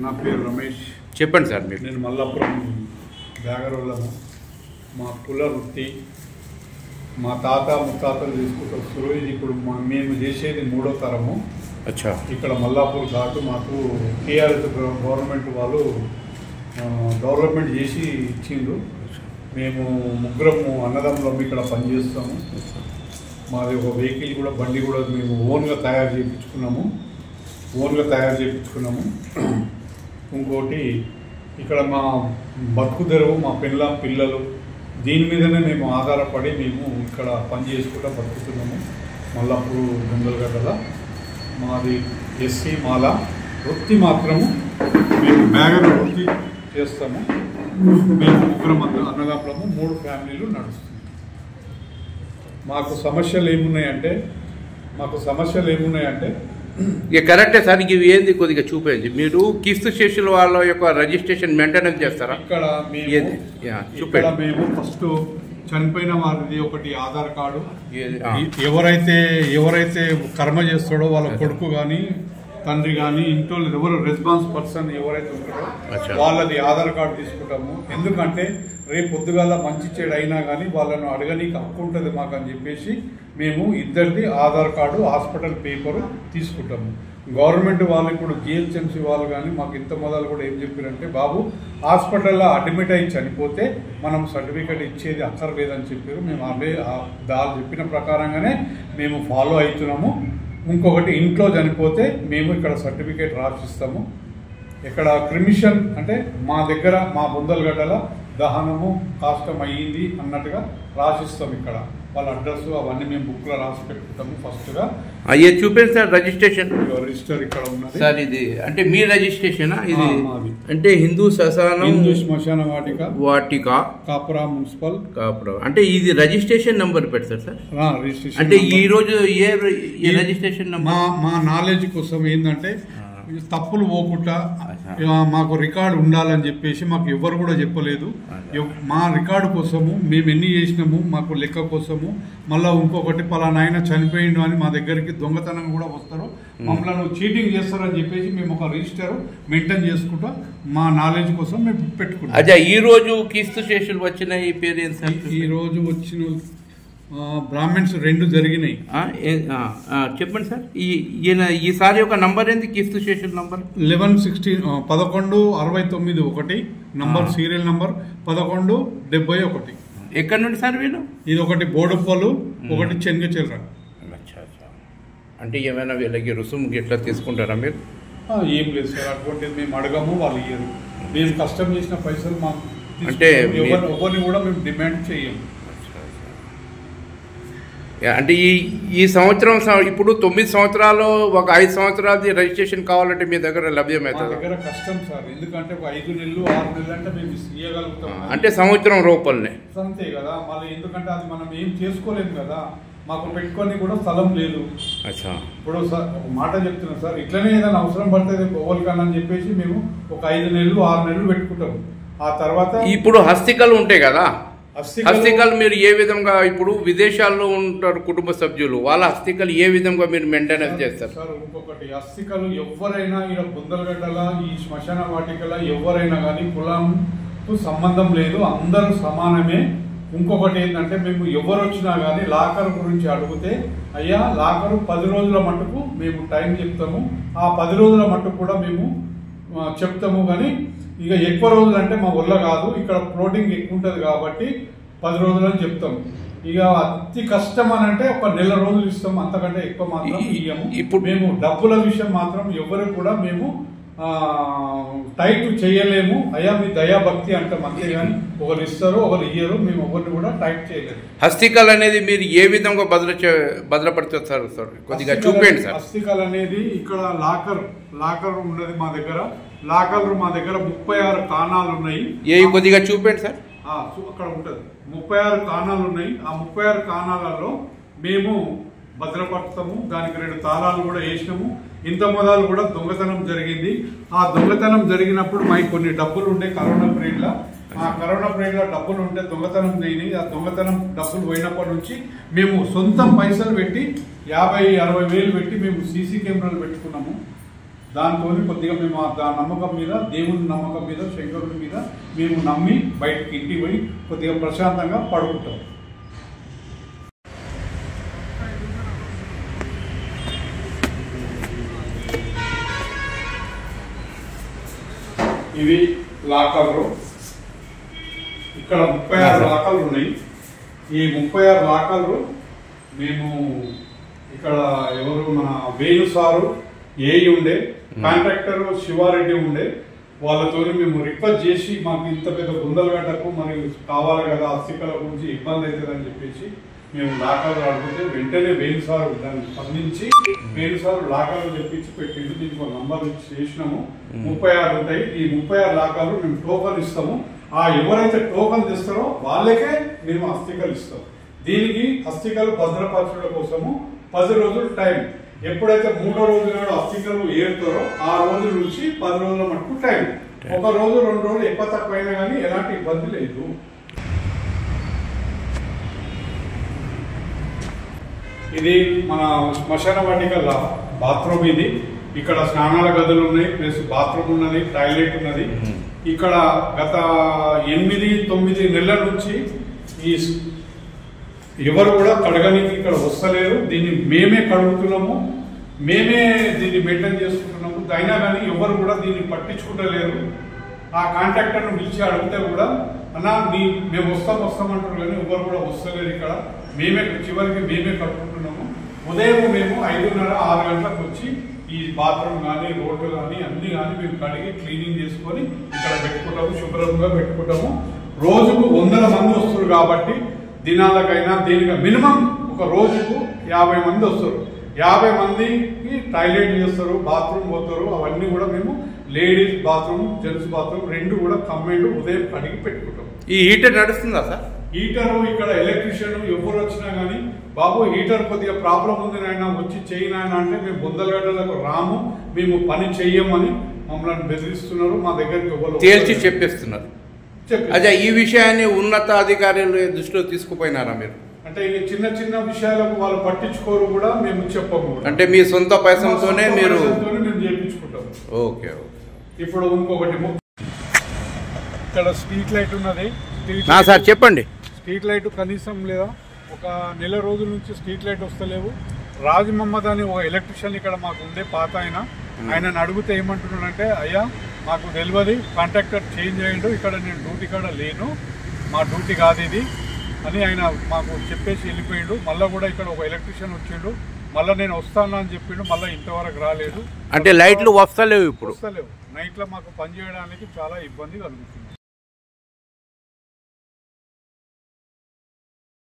నా పేరు రమేష్. చెప్పండి సార్. మీరు నేను మల్లాపురం బ్యాగరోళ్ళను. మా కుల వృత్తి మా తాత ముత్తాతలు తీసుకుంటూ వస్తారు. ఇది ఇప్పుడు మేము చేసేది 3వ తరము. అచ్చా. ఇక్కడ మల్లాపూర్ ఘాటు మాకు టీఆర్ఎస్ గవర్నమెంట్ వాళ్ళు డెవలప్మెంట్ చేసి ఇచ్చిండ్రు. మేము ముగ్గురము అన్నదమ్ములం ఇక్కడ పనిచేస్తాము. మాది ఒక వెహికల్ కూడా బండి కూడా మేము ఓన్గా తయారు చేయించుకున్నాము. ఇంకోటి ఇక్కడ మా బతుకు తెరువు మా పిల్లలు దీని మీదనే మేము ఆధారపడి మేము ఇక్కడ పని చేసుకుంటూ బతుకుతున్నాము. మల్లాపూర్ గంగల్గడ్డల మాది ఎస్సీ మాల వృత్తి మాత్రము మేము బ్యాగర్ వృత్తి చేస్తాము. మేము ముగ్గురం అన్నదమ్ములము 3 ఫ్యామిలీలు నడుస్తుంది. మాకు సమస్యలు ఏమున్నాయంటే ఇక కరెక్టే సార్. ఇవి ఏంది కొద్దిగా చూపేది. మీరు కిస్తు శేషుల వాళ్ళ యొక్క రిజిస్ట్రేషన్ మెయింటెనెన్స్ చేస్తారా? ఇక్కడ మేము ఫస్ట్ చనిపోయిన వారిది ఒకటి ఆధార్ కార్డు, ఎవరైతే కర్మ చేస్తాడో వాళ్ళ కొడుకు కానీ తండ్రి కానీ ఇంట్లో ఎవరు రెస్పాన్స్ పర్సన్ ఎవరైతే ఉంటారో వాళ్ళది ఆధార్ కార్డు తీసుకుంటాము. ఎందుకంటే రేపు పొద్దుగాల మంచి చెడు అయినా కానీ వాళ్ళను అడగనీకి హక్కు ఉంటుంది మాకు అని చెప్పేసి మేము ఇద్దరిది ఆధార్ కార్డు హాస్పిటల్ పేపరు తీసుకుంటాము. గవర్నమెంట్ వాళ్ళు ఇప్పుడు జిహెచ్ఎంసీ వాళ్ళు కానీ మాకు ఇంత మొదలు కూడా ఏం చెప్పారంటే, బాబు హాస్పిటల్లో అడ్మిట్ అయ్యి చనిపోతే మనం సర్టిఫికేట్ ఇచ్చేది అక్కర్లేదని చెప్పారు. మేము దాని చెప్పిన ప్రకారంగానే మేము ఫాలో అవుతున్నాము. ఇంకొకటి ఇంట్లో చనిపోతే మేము ఇక్కడ సర్టిఫికేట్ రాసిస్తాము. ఇక్కడ క్రిమిషన్ అంటే మా దగ్గర మా బొందలగడ్డల దహనము కాష్టం అయ్యింది అన్నట్టుగా రాసిస్తాం. ఇక్కడ వాళ్ళ అడ్రస్ అవన్నీ మేము బుక్లో రాసి పెట్టుకుంటాము. ఫస్ట్గా అయ్యే చూపండి సార్. రిజిస్టర్ ఇక్కడ ఉన్నది సార్. ఇది అంటే మీ రిజిస్ట్రేషన్ ఇది అంటే హిందూ శ్మశాన వాటిక కాపురా మున్సిపల్ కాపురా అంటే ఇది రిజిస్ట్రేషన్ నెంబర్ పెడతారు సార్. రిజిస్ట్రేషన్ అంటే ఈ రోజు ఏ రిజిస్ట్రేషన్ మా నాలెడ్జ్ కోసం ఏంటంటే తప్పులు పోకుండా మాకు రికార్డు ఉండాలని చెప్పేసి మాకు ఎవరు కూడా చెప్పలేదు. మా రికార్డు కోసము మేము ఎన్ని చేసినాము మాకు లెక్క కోసము. మళ్ళీ ఇంకొకటి పలానా ఆయన చనిపోయిండు అని మా దగ్గరికి దొంగతనం కూడా వస్తారు, మమ్మల్ని చీటింగ్ చేస్తారని చెప్పేసి మేము ఒక రిజిస్టర్ మెయింటైన్ చేసుకుంటా మా నాలెడ్జ్ కోసం మేము పెట్టుకుంటాం. అదే ఈ రోజు కిస్తు శేషులు వచ్చిన ఈ పేరు ఈ రోజు వచ్చిన బ్రాహ్మణ్స్ 2 జరిగినాయి. చెప్పండి సార్. ఈసారి యొక్క నంబర్ ఏంది కిస్తు శేషుల నంబర్? 1169 number serial number 1171. ఎక్కడి నుండి సార్ వీళ్ళు? ఇది ఒకటి బోడుపల్లు, ఒకటి చెంగచెర్ర. అంటే ఏమైనా వీళ్ళకి రుసుము ఎట్లా తీసుకుంటారా మీరు? ఏం లేదు సార్, అటువంటిది మేము అడగము, వాళ్ళు ఇయ్యరు. మేము కష్టం చేసిన పైసలు మాకు అంటే ఎవరిని కూడా మేము డిమాండ్ చేయము. అంటే ఈ సంవత్సరం ఇప్పుడు 9 సంవత్సరాలు ఒక 5 సంవత్సరాలది రిజిస్ట్రేషన్ కావాలంటే మీ దగ్గర లభ్యమవుతుంది? దగ్గర కష్టం సార్, ఎందుకంటే ఒక 5 నెలలు 6 నెలలు అంటే మేము ఇయ్యగలుగుతాం. అంటే సంవత్సరం రూపాయలనే అంతే కదా. మళ్ళీ ఎందుకంటే అది మనం ఏం చేసుకోలేము కదా, మాకు పెట్టుకొని కూడా స్థలం లేదు. ఇప్పుడు సార్ ఒక మాట చెప్తున్నాం సార్, ఇట్లనే ఏదైనా అవసరం పడుతుంది పోవాలికన్నా అని చెప్పేసి మేము ఒక 5 నెలలు 6 నెలలు పెట్టుకుంటాం. ఆ తర్వాత ఇప్పుడు హస్తికలు ఉంటాయి కదా, హస్తికలు మీరు ఏ విధంగా ఇప్పుడు విదేశాల్లో ఉంటారు కుటుంబ సభ్యులు, వాళ్ళ హస్తికలు ఏ విధంగా మీరు మెయింటెనెన్స్ చేస్తారు సార్? ఇంకొకటి హస్తికలు ఎవరైనా ఇక్కడ బొందలగడ్డల ఈ శ్మశాన వాటికల ఎవరైనా కానీ కులంకు సంబంధం లేదు, అందరూ సమానమే. ఇంకొకటి ఏంటంటే మేము ఎవరు వచ్చినా కానీ లాకర్ గురించి అడిగితే, అయ్యా లాకరు 10 రోజుల మట్టుకు మేము టైం చెప్తాము, ఆ 10 రోజుల మట్టుకు కూడా మేము చెప్తాము. కానీ ఇక ఎక్కువ రోజులు అంటే మా వల్ల కాదు, ఇక్కడ ఫ్లోటింగ్ ఎక్కువ ఉంటుంది కాబట్టి 10 రోజులు అని చెప్తాం. ఇక అతి కష్టం అని అంటే ఒక 1 నెల రోజులు ఇస్తాం, అంతకంటే ఎక్కువ మాత్రం ఇయ్యము. ఇప్పుడు మేము డబ్బుల విషయం మాత్రం ఎవరు కూడా మేము టైట్ చేయలేము. అయ్యా మీ దయాభక్తి అంటాం అంతేగాని ఒకరు ఇస్తారు ఒకరు ఇయ్యరు, మేము ఒకరిని కూడా టైట్ చేయలేము. హస్తికలు అనేది మీరు ఏ విధంగా భద్రపరుస్తారు సార్? కొద్దిగా చూపండి సార్. హస్తికలు అనేది ఇక్కడ లాకర్ ఉన్నది మా దగ్గర. లాకర్లు మా దగ్గర 36 కాణాలు ఉన్నాయి. కొద్దిగా చూపండి సార్. అక్కడ ఉంటది 36 కాణాలు ఉన్నాయి. ఆ 36 కాణాలలో మేము భద్రపరుస్తాము. దానికి 2 తాళాలు కూడా వేసినాము. ఇంత మొదలు కూడా దొంగతనం జరిగింది. ఆ దొంగతనం జరిగినప్పుడు మాకు కొన్ని డబ్బులు ఉండే కరోనా పీరియడ్లో, ఆ కరోనా పీరియడ్లో డబ్బులు ఉంటే దొంగతనం చేయని, ఆ దొంగతనం డబ్బులు పోయినప్పటి నుంచి మేము సొంతం పైసలు పెట్టి 50-60 వేలు పెట్టి మేము సీసీ కెమెరాలు పెట్టుకున్నాము. దాంతో కొద్దిగా మేము ఆ నమ్మకం మీద, దేవుని నమ్మకం మీద, శంకరుడి మీద మేము నమ్మి బయటకి ఇంటికి పోయి కొద్దిగా ప్రశాంతంగా పడుకుంటాం. ఇవి లాకర్లు. ఇక్కడ 36 లాకర్లు ఉన్నాయి. ఈ 36 లాకర్లు మేము ఇక్కడ ఎవరు మన వేణు సారు ఏఈ ఉండే, కాంట్రాక్టర్ శివారెడ్డి ఉండే, వాళ్ళతో మేము రిక్వెస్ట్ చేసి మాకు ఇంత పెద్ద గుందలగడ్డకు మరి కావాలి కదా, అస్థికల గురించి ఇబ్బంది అవుతుందని చెప్పేసి మేము లాకర్లు అడిగితే వెంటనే వేణు సారు దాన్ని స్పందించి వేణు సారు లాకర్లు తెప్పించి పెట్టిండు. దీనికి ఒక నంబర్ చేసినాము. 36 ఉంటాయి. ఈ 36 లాకర్లు మేము టోకన్ ఇస్తాము. ఆ ఎవరైతే టోకన్ తెస్తారో వాళ్ళకే మేము అస్థికలు ఇస్తాం. దీనికి అస్థికలు భద్రపరచడం కోసము 10 రోజులు టైం. ఎప్పుడైతే 3వ రోజు నాడు అస్థికలు ఏరుతారో ఆ రోజు నుంచి 10 రోజుల మటుకు టైం. 1 రోజు 2 రోజులు ఎక్కువ తక్కువైనా కానీ ఎలాంటి ఇబ్బంది లేదు. ఇది మన శ్మశాన వాటిక బాత్రూమ్. ఇది ఇక్కడ స్నానాల గదులు ఉన్నాయి, ప్లస్ బాత్రూమ్ ఉన్నది, టాయిలెట్ ఉన్నది. ఇక్కడ గత 8-9 నెలల నుంచి ఈ ఎవరు కూడా కడగడానికి ఇక్కడ వస్తలేరు. దీన్ని మేమే కడుగుతున్నాము, మేమే దీన్ని మెయింటైన్ చేసుకుంటున్నాము. అయినా కానీ ఎవరు కూడా దీన్ని పట్టించుకుంటలేరు. ఆ కాంట్రాక్టర్ను పిలిచి అడిగితే కూడా అన్నా మేము వస్తామంటారు కానీ ఎవరు కూడా వస్తలేరు. ఇక్కడ మేమే చివరికి మేమే కట్టుకుంటున్నాము. ఉదయం మేము 5:30-6 గంటలకు వచ్చి ఈ బాత్రూమ్ కానీ, రోడ్లు కానీ అన్ని కానీ మేము కడిగి క్లీనింగ్ చేసుకొని ఇక్కడ పెట్టుకుంటాము, శుభ్రంగా పెట్టుకుంటాము. రోజుకు 100 మంది వస్తారు కాబట్టి దినాలకైనా దేనిగా మినిమం ఒక రోజుకు 50 మంది వస్తారు. 50 మందికి టాయిలెట్ చేస్తారు, బాత్రూమ్ పోతారు. అవన్నీ కూడా మేము లేడీస్ బాత్రూమ్, జెంట్స్ బాత్రూమ్ రెండు కూడా కంబైండ్ ఉదయం కడిగి పెట్టుకుంటాం. ఈ హీటర్ నడుస్తుందా సార్? హీటర్ ఇక్కడ ఎలక్ట్రీషియన్ ఎవరు వచ్చినా కానీ బాబు హీటర్ కొద్దిగా ప్రాబ్లం ఉంది నాయన వచ్చి చేయనాయన అంటే మేము బొందలగడ్డలకు రాము, మేము పని చెయ్యమని మమ్మల్ని బెదిరిస్తున్నారు. మా దగ్గరికి ఎవరు తేల్చి చెప్పేస్తున్నారు. అదే ఈ విషయాన్ని ఉన్నతాధికారులు దృష్టిలో తీసుకుపోయినారా మీరు? అంటే ఈ చిన్న చిన్న విషయాలకు వాళ్ళు పట్టించుకోరు కూడా, మేము చెప్పము. అంటే మీ సొంత పైసలతోనే మీరు మేము చేయించుకుంటాం. ఓకే. ఇప్పుడు ఇంకొకటి ఇక్కడ స్ట్రీట్ లైట్ ఉన్నది. సార్ చెప్పండి. స్ట్రీట్ లైట్ కనీసం లేదా ఒక నెల రోజుల నుంచి స్ట్రీట్ లైట్ వస్తలేవు. రాజు మహమ్మద్ అని ఒక ఎలక్ట్రీషియన్ ఇక్కడ మాకు ఉండే పాత ఆయనను అడిగితే ఏమంటున్నాడంటే, అయ్యా మాకు తెలియదు, కాంట్రాక్టర్ చేంజ్ అయ్యిండు, ఇక్కడ నేను డ్యూటీ కాడ లేను, మా డ్యూటీ కాదు ఇది అని ఆయన మాకు చెప్పేసి వెళ్ళిపోయిండు. మళ్ళీ కూడా ఇక్కడ ఒక ఎలక్ట్రీషియన్ వచ్చిండు, మళ్ళీ నేను వస్తాను అని చెప్పిండు. మళ్ళీ ఇంతవరకు రాలేదు. అంటే లైట్లు వస్తలేవు, ఇప్పుడు వస్తలేవు. నైట్లో మాకు పని చేయడానికి చాలా ఇబ్బంది కలుగుతుంది.